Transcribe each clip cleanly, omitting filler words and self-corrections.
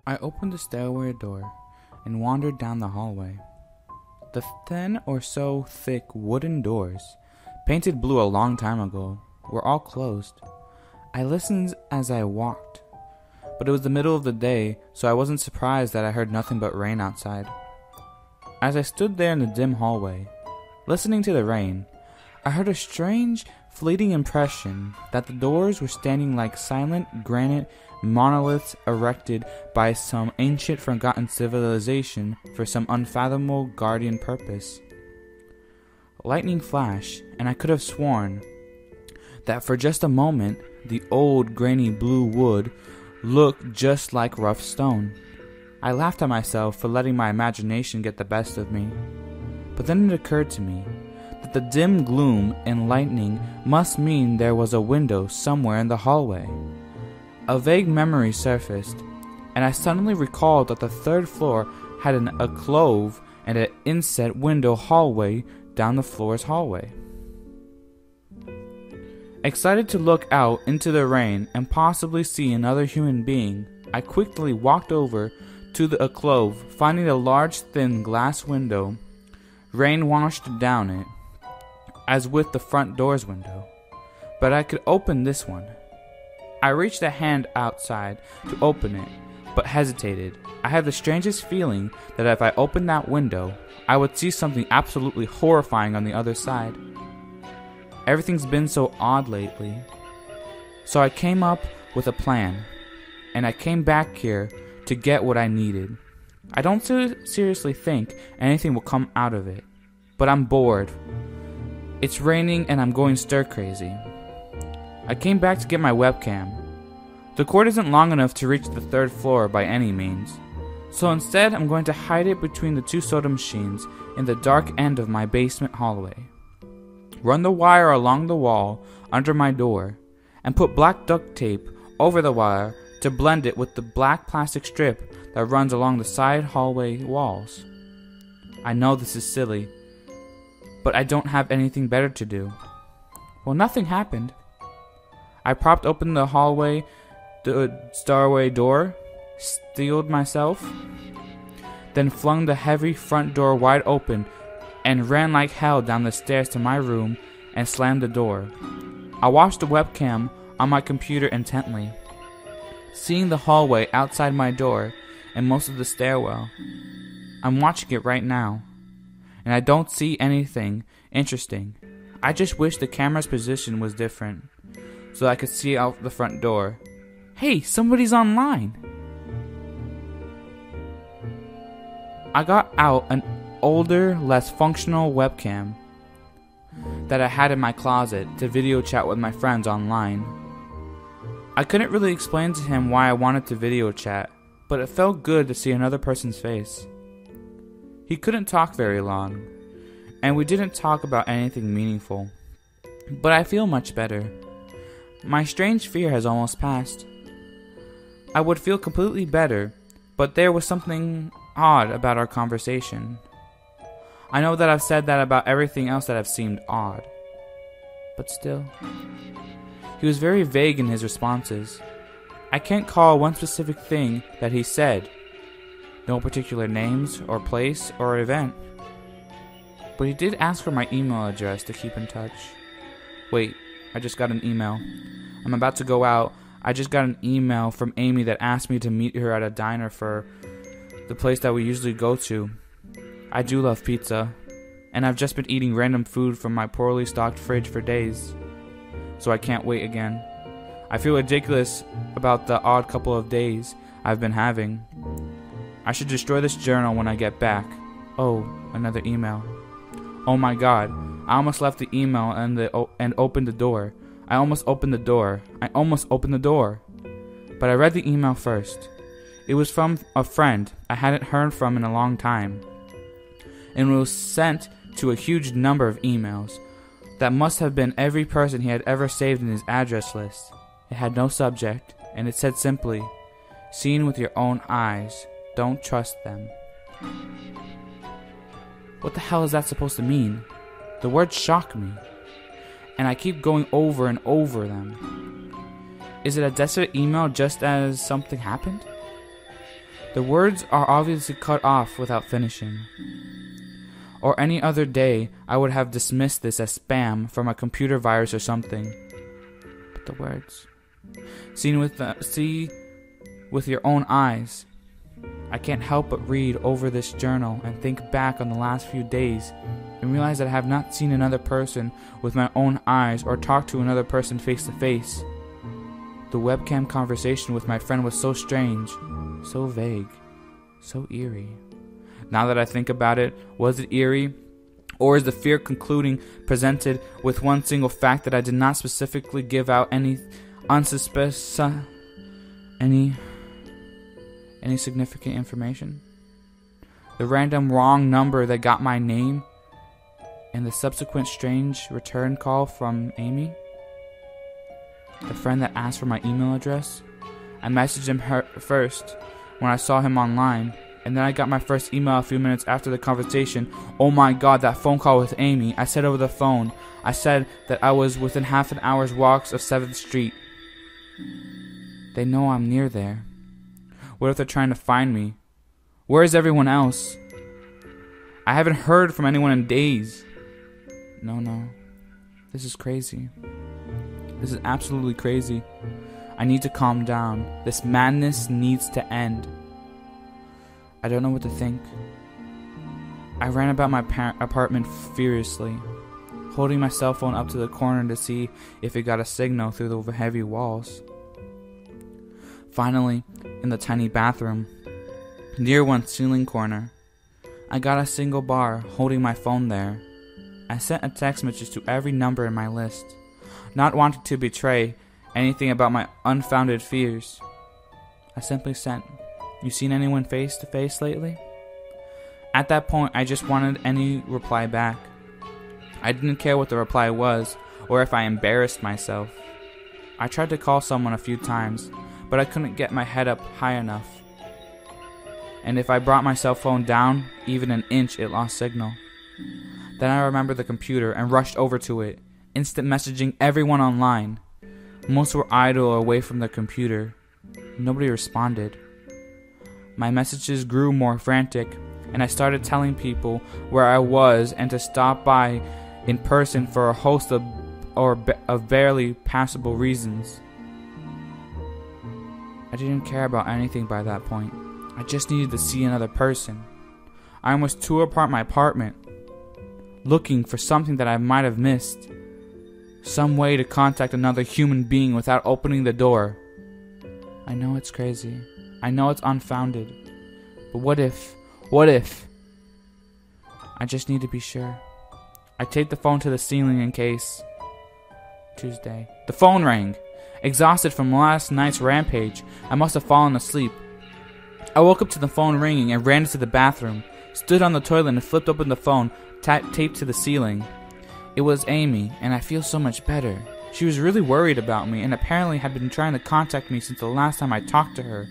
I opened the stairway door and wandered down the hallway. The 10 or so thick wooden doors, painted blue a long time ago, were all closed. I listened as I walked, but it was the middle of the day, so I wasn't surprised that I heard nothing but rain outside. As I stood there in the dim hallway, listening to the rain, I heard a strange, fleeting impression that the doors were standing like silent granite monoliths erected by some ancient forgotten civilization for some unfathomable guardian purpose. Lightning flashed, and I could have sworn that for just a moment the old grainy blue wood looked just like rough stone. I laughed at myself for letting my imagination get the best of me. But then it occurred to me that the dim gloom and lightning must mean there was a window somewhere in the hallway. A vague memory surfaced, and I suddenly recalled that the third floor had an alcove and an inset window hallway down the floor's hallway. Excited to look out into the rain and possibly see another human being, I quickly walked over to the alcove, finding a large thin glass window. Rain washed down it, as with the front door's window, but I could open this one. I reached a hand outside to open it, but hesitated. I had the strangest feeling that if I opened that window, I would see something absolutely horrifying on the other side. Everything's been so odd lately. So I came up with a plan, and I came back here to get what I needed. I don't seriously think anything will come out of it, but I'm bored. It's raining and I'm going stir crazy. I came back to get my webcam. The cord isn't long enough to reach the third floor by any means, so instead I'm going to hide it between the two soda machines in the dark end of my basement hallway. Run the wire along the wall under my door, and put black duct tape over the wire to blend it with the black plastic strip that runs along the side hallway walls. I know this is silly, but I don't have anything better to do. Well, nothing happened. I propped open the stairway door, steeled myself, then flung the heavy front door wide open and ran like hell down the stairs to my room and slammed the door. I watched the webcam on my computer intently, seeing the hallway outside my door and most of the stairwell. I'm watching it right now, and I don't see anything interesting. I just wish the camera's position was different, so I could see out the front door. Hey, somebody's online! I got out an older, less functional webcam that I had in my closet to video chat with my friends online. I couldn't really explain to him why I wanted to video chat, but it felt good to see another person's face. He couldn't talk very long, and we didn't talk about anything meaningful, but I feel much better. My strange fear has almost passed. I would feel completely better, but there was something odd about our conversation. I know that I've said that about everything else that have seemed odd, but still. He was very vague in his responses. I can't call one specific thing that he said. No particular names or place or event. But he did ask for my email address to keep in touch. Wait, I just got an email. I'm about to go out. I just got an email from Amy that asked me to meet her at a diner for the place that we usually go to. I do love pizza, and I've just been eating random food from my poorly stocked fridge for days, so I can't wait again. I feel ridiculous about the odd couple of days I've been having. I should destroy this journal when I get back. Oh, another email. Oh my god, I almost left the email and opened the door. I almost opened the door. But I read the email first. It was from a friend I hadn't heard from in a long time, and it was sent to a huge number of emails. That must have been every person he had ever saved in his address list. It had no subject, and it said simply, "Seen with your own eyes. Don't trust them." What the hell is that supposed to mean? The words shock me, and I keep going over and over them. Is it a desperate email just as something happened? The words are obviously cut off without finishing. Or any other day, I would have dismissed this as spam from a computer virus or something. But the words. See with your own eyes. I can't help but read over this journal and think back on the last few days and realize that I have not seen another person with my own eyes or talked to another person face to face. The webcam conversation with my friend was so strange, so vague, so eerie. Now that I think about it, was it eerie? Or is the fear concluding presented with one single fact that I did not specifically give out any significant information? The random wrong number that got my name and the subsequent strange return call from Amy? The friend that asked for my email address? I messaged him first when I saw him online, and then I got my first email a few minutes after the conversation. Oh my god, that phone call with Amy. I said over the phone. I said that I was within half an hour's walks of 7th Street. They know I'm near there. What if they're trying to find me? Where is everyone else? I haven't heard from anyone in days. No. This is crazy. This is absolutely crazy. I need to calm down. This madness needs to end. I don't know what to think. I ran about my apartment furiously, holding my cell phone up to the corner to see if it got a signal through the heavy walls. Finally, in the tiny bathroom, near one ceiling corner, I got a single bar, holding my phone there. I sent a text message to every number in my list, not wanting to betray anything about my unfounded fears. I simply sent, "You seen anyone face to face lately?" At that point, I just wanted any reply back. I didn't care what the reply was, or if I embarrassed myself. I tried to call someone a few times, but I couldn't get my head up high enough. And if I brought my cell phone down even an inch, it lost signal. Then I remembered the computer and rushed over to it, instant messaging everyone online. Most were idle or away from their computer. Nobody responded. My messages grew more frantic, and I started telling people where I was and to stop by in person for a host of barely passable reasons. I didn't care about anything by that point. I just needed to see another person. I almost tore apart my apartment, looking for something that I might have missed. Some way to contact another human being without opening the door. I know it's crazy. I know it's unfounded. But what if? I just need to be sure. I taped the phone to the ceiling in case. Tuesday. The phone rang. Exhausted from last night's rampage, I must have fallen asleep. I woke up to the phone ringing and ran into the bathroom, stood on the toilet and flipped open the phone, taped to the ceiling. It was Amy, and I feel so much better. She was really worried about me and apparently had been trying to contact me since the last time I talked to her.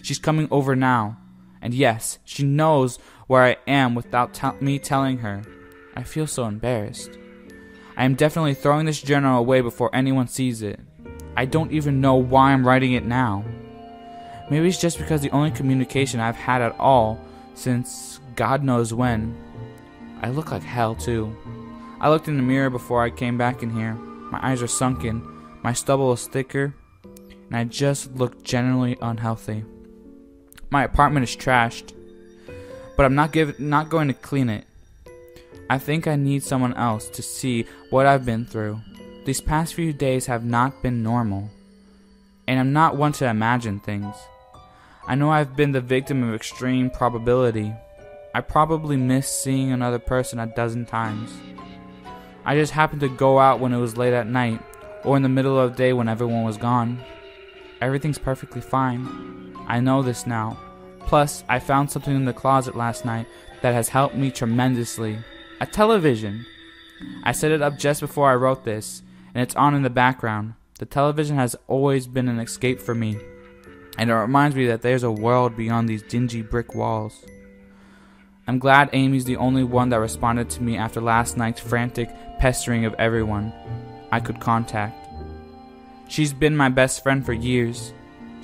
She's coming over now. And yes, she knows where I am without me telling her. I feel so embarrassed. I am definitely throwing this journal away before anyone sees it. I don't even know why I'm writing it now. Maybe it's just because the only communication I've had at all since God knows when. I look like hell too. I looked in the mirror before I came back in here. My eyes are sunken, my stubble is thicker, and I just look generally unhealthy. My apartment is trashed, but I'm not going to clean it. I think I need someone else to see what I've been through. These past few days have not been normal, and I'm not one to imagine things. I know I've been the victim of extreme probability. I probably missed seeing another person a dozen times. I just happened to go out when it was late at night, or in the middle of the day when everyone was gone. Everything's perfectly fine. I know this now. Plus, I found something in the closet last night that has helped me tremendously. A television. I set it up just before I wrote this, and it's on in the background. The television has always been an escape for me, and it reminds me that there's a world beyond these dingy brick walls. I'm glad Amy's the only one that responded to me after last night's frantic pestering of everyone I could contact. She's been my best friend for years.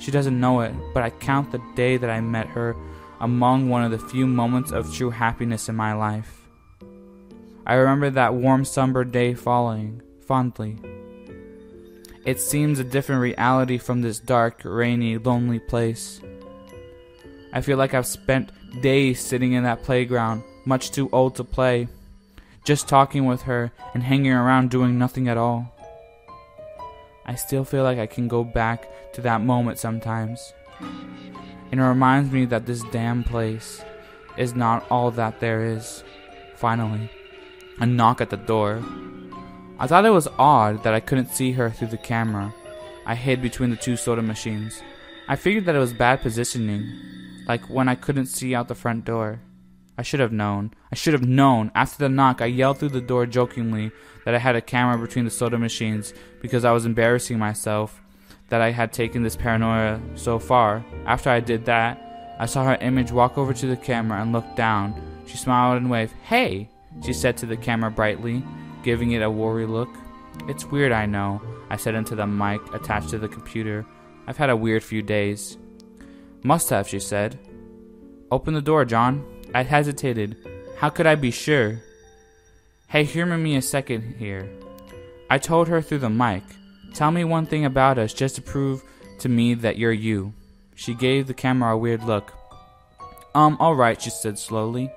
She doesn't know it, but I count the day that I met her among one of the few moments of true happiness in my life. I remember that warm summer day fondly. It seems a different reality from this dark, rainy, lonely place. I feel like I've spent days sitting in that playground, much too old to play, just talking with her and hanging around doing nothing at all. I still feel like I can go back to that moment sometimes. And it reminds me that this damn place is not all that there is. Finally, a knock at the door. I thought it was odd that I couldn't see her through the camera. I hid between the two soda machines. I figured that it was bad positioning, like when I couldn't see out the front door. I should have known. After the knock, I yelled through the door jokingly that I had a camera between the soda machines because I was embarrassing myself that I had taken this paranoia so far. After I did that, I saw her image walk over to the camera and look down. She smiled and waved. "Hey," she said to the camera brightly, giving it a worried look. "It's weird, I know," I said into the mic attached to the computer. "I've had a weird few days." "Must have," she said. "Open the door, John." I hesitated. How could I be sure? "Hey, humor me a second here." I told her through the mic. "Tell me one thing about us just to prove to me that you're you." She gave the camera a weird look. Alright," she said slowly.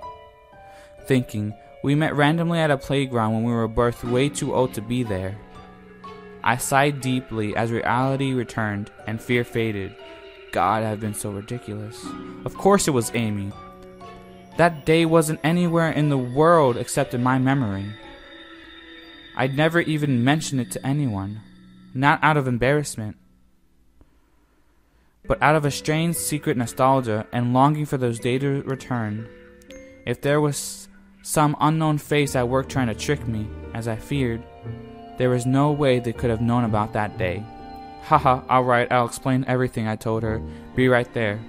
Thinking, we met randomly at a playground when we were both way too old to be there. I sighed deeply as reality returned and fear faded. God, I've been so ridiculous. Of course it was Amy. That day wasn't anywhere in the world except in my memory. I'd never even mentioned it to anyone, not out of embarrassment, but out of a strange secret nostalgia and longing for those days to return. If there was some unknown face at work trying to trick me, as I feared, there was no way they could have known about that day. "Haha, alright, I'll explain everything," I told her. "Be right there."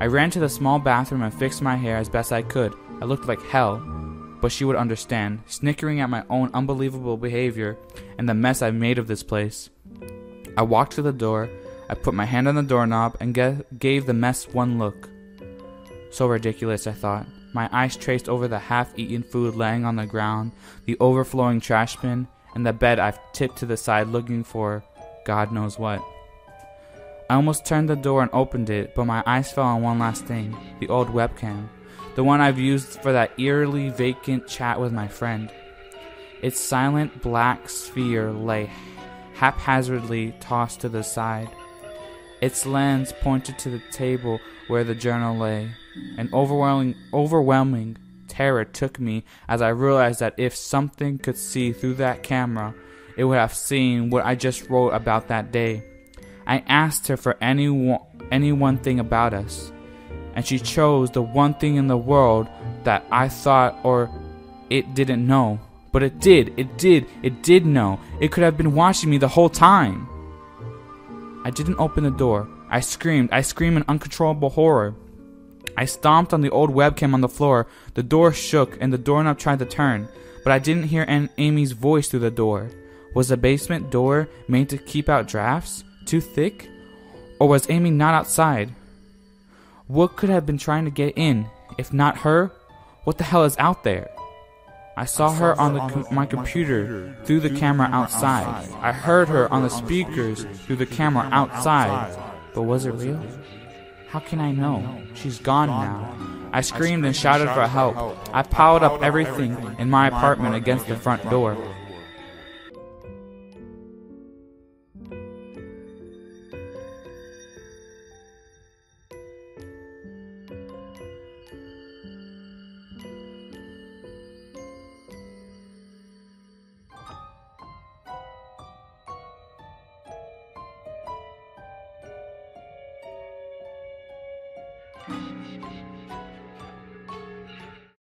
I ran to the small bathroom and fixed my hair as best I could. I looked like hell, but she would understand, snickering at my own unbelievable behavior and the mess I made of this place. I walked to the door, I put my hand on the doorknob and gave the mess one look. So ridiculous, I thought. My eyes traced over the half-eaten food laying on the ground, the overflowing trash bin, and the bed I've tipped to the side looking for God knows what. I almost turned the door and opened it, but my eyes fell on one last thing, the old webcam, the one I've used for that eerily vacant chat with my friend. Its silent black sphere lay haphazardly tossed to the side. Its lens pointed to the table where the journal lay. An overwhelming terror took me as I realized that if something could see through that camera, it would have seen what I just wrote about that day. I asked her for any one thing about us, and she chose the one thing in the world that I thought or it didn't know. But it did know. It could have been watching me the whole time. I didn't open the door. I screamed in uncontrollable horror. I stomped on the old webcam on the floor. The door shook and the doorknob tried to turn, but I didn't hear Amy's voice through the door. Was the basement door made to keep out drafts? Too thick? Or was Amy not outside? What could have been trying to get in? If not her, what the hell is out there? I saw her on my computer through the camera outside. I heard her on the speakers through the camera outside. But was it real? How can I know? She's gone now. I screamed and shouted for help. I piled up everything in my apartment against the front door.